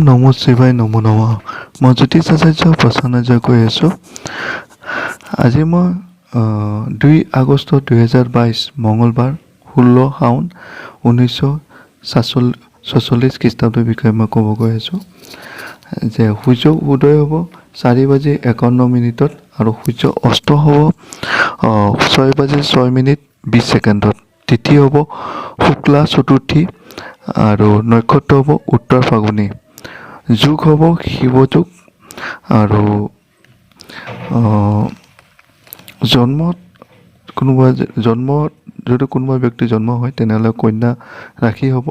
নমঃ শিৱায় নমো নমঃ। মই জ্যোতিষ আচাৰ্য প্ৰসন্ন জয় কৈ আছোঁ। আজি মই 2 আগষ্ট 2022 মঙলবাৰ 16 শাওন 1946 খ্ৰীষ্টাব্দৰ বিষয়ে মই ক'ব গৈ আছোঁ যে সূৰ্য উদয় হ'ব 4:51 আৰু সূৰ্য অস্ত হ'ব 6:06 তিথি হ'ব শুক্লা চতুৰ্থী আৰু নক্ষত্ৰ হ'ব উত্তৰ ফাগুনী। যুগ হ'ব শিৱ যুগ আৰু জন্মত যদি কোনোবা ব্যক্তি জন্ম হয় তেনেহ'লে কন্যা ৰাশি হ'ব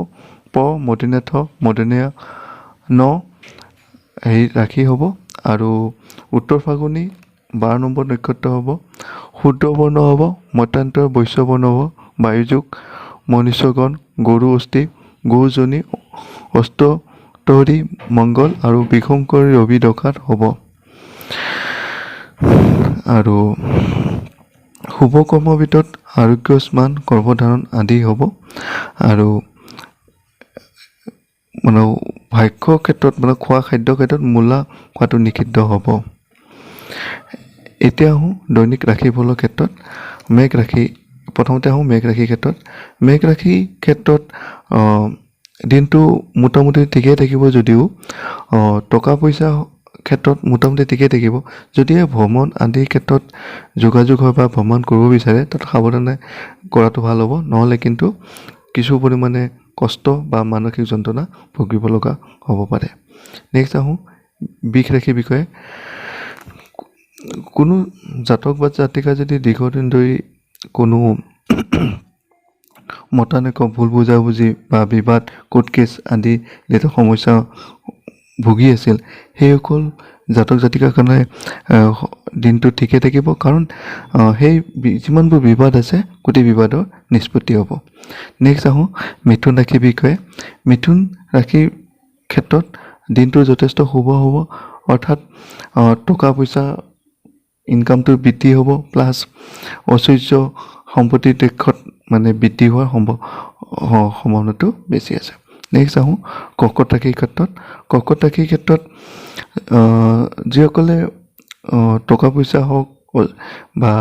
মদিনাথ মদনীয়া ৰাশি হ'ব আৰু উত্তৰ ফাগুনী 12 নম্বৰ নক্ষত্ৰ হ'ব। শুদ্ধ বৰ্ণ হ'ব মতান্তৰ বৈশ্য বৰ্ণ হ'ব। বায়ুযোগ মনুষ্যগণ গৰু অস্থি গৌজনী অষ্টতৰী মংগল আৰু বিশংকৰী ৰবি দশাত হ'ব আৰু শুভ কৰ্মৰ ভিতৰত আৰোগ্য স্নান গৰ্ভধাৰণ আদি হ'ব আৰু ভাষ্য ক্ষেত্ৰত খোৱা খাদ্য ক্ষেত্ৰত মূলা খোৱাটো নিষিদ্ধ হ'ব। এতিয়া আহোঁ দৈনিক ৰাশিফলৰ ক্ষেত্ৰত। প্ৰথমতে আহোঁ মেঘ ৰাশিৰ ক্ষেত্ৰত। মেঘ ৰাশিৰ ক্ষেত্ৰত দিনটো মোটামুটি ঠিকেই থাকিব যদিও টকা পইচা ক্ষেত্ৰত মোটামুটি ঠিকেই থাকিব। যদিহে ভ্ৰমণ আদিৰ ক্ষেত্ৰত যোগাযোগ হয় বা ভ্ৰমণ কৰিব বিচাৰে তাত সাৱধানে কৰাটো ভাল হ'ব, নহ'লে কিন্তু কিছু পৰিমাণে কষ্ট বা মানসিক যন্ত্ৰণা ভুগিব লগা হ'ব পাৰে। নেক্সট আহোঁ বৃষ ৰাশিৰ বিষয়ে। কোনো জাতক বা জাতিকা যদি দীৰ্ঘদিন ধৰি কোনো মতানৈক্য ভুল বুজাবুজি বা বিবাদ কোৰ্ট কেছ আদি যিটো সমস্যা ভুগি আছিল সেইসকল জাতক জাতিকাৰ কাৰণে দিনটো ঠিকে থাকিব, কাৰণ সেই যিমানবোৰ বিবাদ আছে গোটেই বিবাদৰ নিষ্পত্তি হ'ব। নেক্সট আহোঁ মিথুন ৰাশিৰ বিষয়ে। মিথুন ৰাশিৰ ক্ষেত্ৰত দিনটো যথেষ্ট শুভ হ'ব, অৰ্থাৎ টকা পইচা ইনকামটো বৃদ্ধি হ'ব, প্লাছ ঐশ্বৰ্য সম্পত্তিৰ দিশত বৃদ্ধি হোৱাৰ সম্ভাৱনাটো বেছি আছে। নেক্সট আহোঁ কৰ্কট ৰাশিৰ ক্ষেত্ৰত। কৰ্কট ৰাশিৰ ক্ষেত্ৰত যিসকলে টকা পইচা হওক বা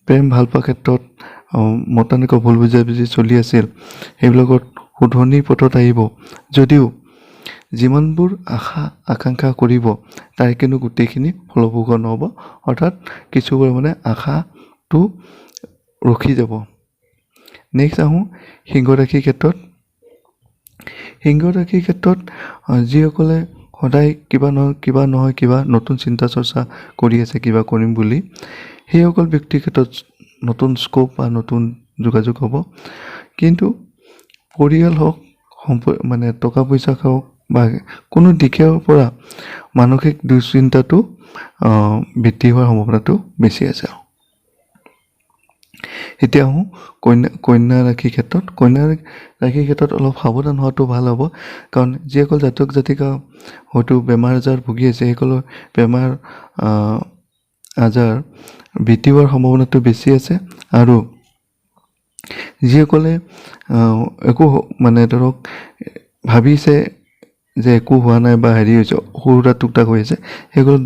প্ৰেম ভাল পোৱাৰ ক্ষেত্ৰত মতানৈক্য ভুল বুজাবুজি চলি আছিল সেইবিলাকত শুধৰণিৰ পথত আহিব, যদিও যিমানবোৰ আশা আকাংক্ষা কৰিব তাৰ কিন্তু গোটেইখিনি ফলপ্ৰসূ নহ'ব, অৰ্থাৎ কিছু পৰিমাণে আশাটো ৰখি যাব। নেক্সট আহোঁ সিংহ ৰাশিৰ ক্ষেত্ৰত। সিংহ ৰাশিৰ ক্ষেত্ৰত যিসকলে সদায় কিবা নহয় কিবা নতুন চিন্তা চৰ্চা কৰি আছে কিবা কৰিম বুলি, সেইসকল ব্যক্তিৰ ক্ষেত্ৰত নতুন স্ক'প বা নতুন যোগাযোগ হ'ব, কিন্তু পৰিয়াল হওক টকা পইচা হওক বা কোনো দিশৰ পৰা মানসিক দুশ্চিন্তাটো বৃদ্ধি হোৱাৰ সম্ভাৱনাটো বেছি আছে। এতিয়া আহোঁ কন্যা ৰাশিৰ ক্ষেত্ৰত। কন্যা ৰাশিৰ ক্ষেত্ৰত অলপ সাৱধান হোৱাটো ভাল হ'ব, কাৰণ যিসকল জাতক জাতিকা হয়তো বেমাৰ আজাৰ ভুগি আছে সেইসকলৰ বেমাৰ আজাৰ বৃদ্ধি হোৱাৰ সম্ভাৱনাটো বেছি আছে আৰু যিসকলে একো ধৰক ভাবিছে যে একো হোৱা নাই বা হেৰি হৈছে সৰু সুৰা টুকটাক হৈ আছে, সেইসকল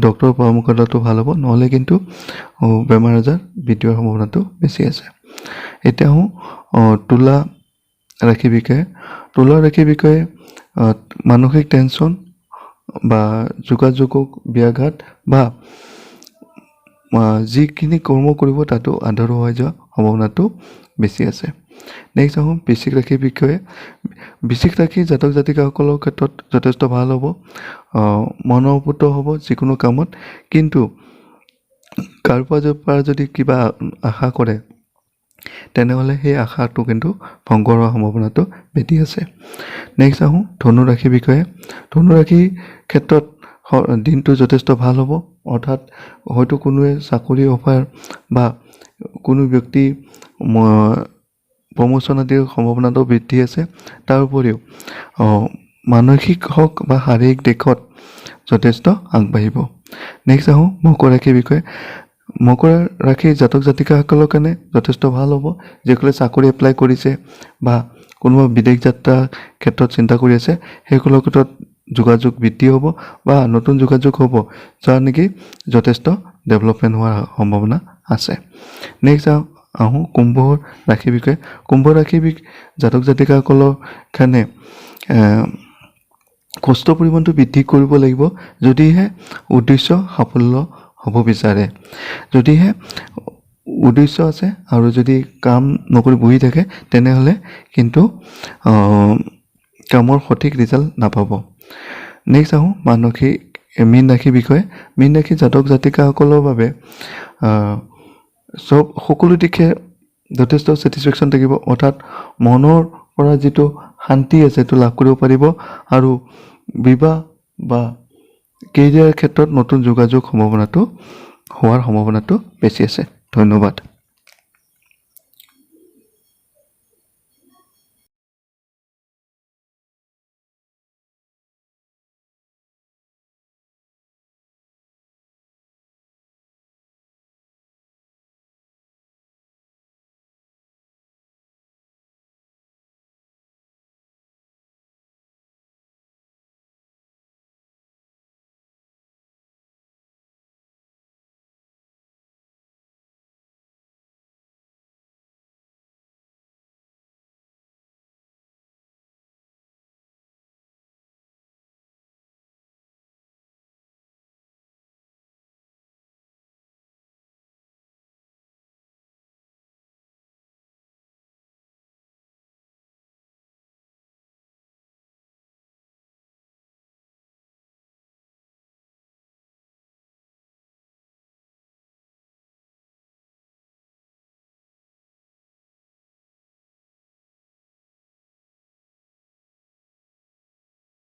ডক্তৰৰ পৰামৰ্শ লোৱাটো ভাল হ'ব, নহ'লে কিন্তু বেমাৰ আজাৰ বৃদ্ধি হোৱাৰ সম্ভাৱনাটো বেছি আছে। এতিয়া আহোঁ তুলা ৰাশিৰ বিষয়ে। তুলা ৰাশিৰ বিষয়ে মানসিক টেনশ্যন বা যোগাযোগক ব্যাঘাত বা যিখিনি কৰ্ম কৰিব তাতো আধৰুৱা হৈ যোৱা সম্ভাৱনাটো বেছি আছে। নেক্সট আহোঁ বৃশ্চিক ৰাশিৰ বিষয়ে। বৃশ্চিক ৰাশিৰ জাতক জাতিকাসকলৰ ক্ষেত্ৰত যথেষ্ট ভাল হ'ব, মনোপুত হ'ব যিকোনো কামত, কিন্তু কাৰোবাৰ পৰা যদি কিবা আশা কৰে তেনেহ'লে সেই আশাটো কিন্তু ভংগ হোৱাৰ সম্ভাৱনাটো বেছি আছে। নেক্সট আহোঁ ধনু ৰাশিৰ বিষয়ে। ধনু ৰাশিৰ ক্ষেত্ৰত দিনটো যথেষ্ট ভাল হ'ব, অৰ্থাৎ হয়তো কোনোৱে চাকৰি অফাৰ বা কোনো ব্যক্তি প্ৰমোশ্যন আদিৰ সম্ভাৱনাটো বৃদ্ধি আছে। তাৰ উপৰিও মানসিক হওক বা শাৰীৰিক দিশত যথেষ্ট আগবাঢ়িব। নেক্সট আহোঁ মকৰ ৰাশিৰ বিষয়ে। মকৰ ৰাশিৰ জাতক জাতিকাসকলৰ কাৰণে যথেষ্ট ভাল হ'ব, যিসকলে চাকৰি এপ্লাই কৰিছে বা কোনোবা বিদেশ যাত্ৰাৰ ক্ষেত্ৰত চিন্তা কৰি আছে সেইসকলৰ ক্ষেত্ৰত যোগাযোগ বৃদ্ধি হ'ব বা নতুন যোগাযোগ হ'ব যাৰ নেকি যথেষ্ট ডেভেলপমেণ্ট হোৱাৰ সম্ভাৱনা আছে। নেক্সট আহোঁ কুম্ভৰ ৰাশিৰ বিষয়ে। কুম্ভ ৰাশিৰ জাতক জাতিকাসকলৰ কাৰণে কষ্টৰ পৰিমাণটো বৃদ্ধি কৰিব লাগিব যদিহে উদ্দেশ্য সাফল্য হ'ব বিচাৰে। যদিহে উদ্দেশ্য আছে আৰু যদি কাম নকৰি বহি থাকে তেনেহ'লে কিন্তু কামৰ সঠিক ৰিজাল্ট নাপাব। নেক্সট আহোঁ মীন ৰাশিৰ বিষয়ে। মীন ৰাশিৰ জাতক জাতিকাসকলৰ বাবে সকলো দিশে যথেষ্ট ছেটিছফেকশ্যন থাকিব, অৰ্থাৎ মনৰ পৰা যিটো শান্তি আছে সেইটো লাভ কৰিব পাৰিব আৰু বিবাহ বা কেৰিয়াৰ ক্ষেত্ৰত নতুন যোগাযোগ হোৱাৰ সম্ভাৱনাটো বেছি আছে। ধন্যবাদ।